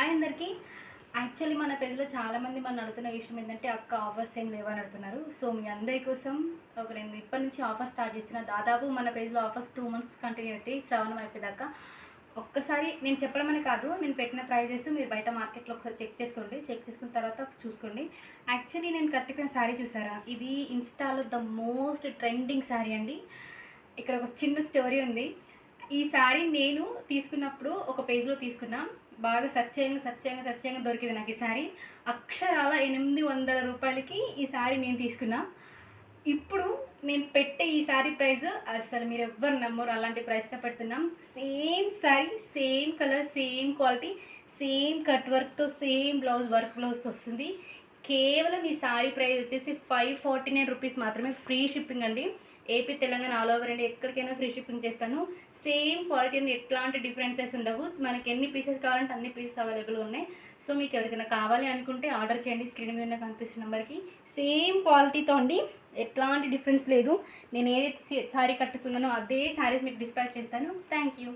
Hi అందరికీ. Actually మన పేజ్లో చాలామంది మన అడుగుతున్న విషయం ఏంటంటే అక్క ఆఫర్స్ ఏం లేవని అడుగుతున్నారు. సో మీ అందరి కోసం నేను ఇప్పటి నుంచి ఆఫర్ స్టార్ట్ చేసిన. దాదాపు మన పేజ్లో ఆఫర్స్ 2 months కంటిన్యూ అవుతాయి, శ్రావణం అయిపోయేదాకా. ఒక్కసారి నేను చెప్పడమని కాదు, నేను పెట్టిన ప్రైజెస్ మీరు బయట మార్కెట్లో ఒకసారి చెక్ చేసుకోండి. చెక్ చేసుకున్న తర్వాత చూసుకోండి. యాక్చువల్లీ నేను కట్టుకున్న శారీ చూసారా, ఇది ఇన్స్టాలో ద మోస్ట్ ట్రెండింగ్ శారీ అండి. ఇక్కడ ఒక చిన్న స్టోరీ ఉంది. ఈ శారీ నేను తీసుకున్నప్పుడు ఒక పేజ్లో తీసుకున్నా. బాగా సెర్చ్ చేయంగా దొరికింది నాకు ఈ శారీ. అక్షరాల 800 రూపాయలకి ఈ శారీ నేను తీసుకున్నా. ఇప్పుడు నేను పెట్టే ఈ శారీ ప్రైస్ అసలు మీరు ఎవ్వరు నమ్మరు, అలాంటి ప్రైస్తో పెడుతున్నాం. Same sari, same colour, same quality, same cut వర్క్తో, సేమ్ బ్లౌజ్తో వస్తుంది. కేవలం ఈ శారీ ప్రైస్ వచ్చేసి 549 రూపీస్ మాత్రమే. ఫ్రీ షిప్పింగ్ అండి. ఏపీ, తెలంగాణ ఆల్ ఓవర్ అండి, ఎక్కడికైనా ఫ్రీ షిప్పింగ్ చేస్తాను. సేమ్ క్వాలిటీ అండి, ఎట్లాంటి డిఫరెన్సెస్ ఉండవు. మనకి ఎన్ని పీసెస్ కావాలంటే అన్ని పీసెస్ అవైలబుల్ ఉన్నాయి. సో మీకు ఎవరికైనా కావాలి అనుకుంటే ఆర్డర్ చేయండి. స్క్రీన్ మీద కనిపిస్తున్న నెంబర్కి. సేమ్ క్వాలిటీతో అండి, ఎట్లాంటి డిఫరెన్స్ లేదు. నేను ఏదైతే శారీ కట్టుకున్నానో అదే శారీస్ మీకు డిస్పాచ్ చేస్తాను. Thank you.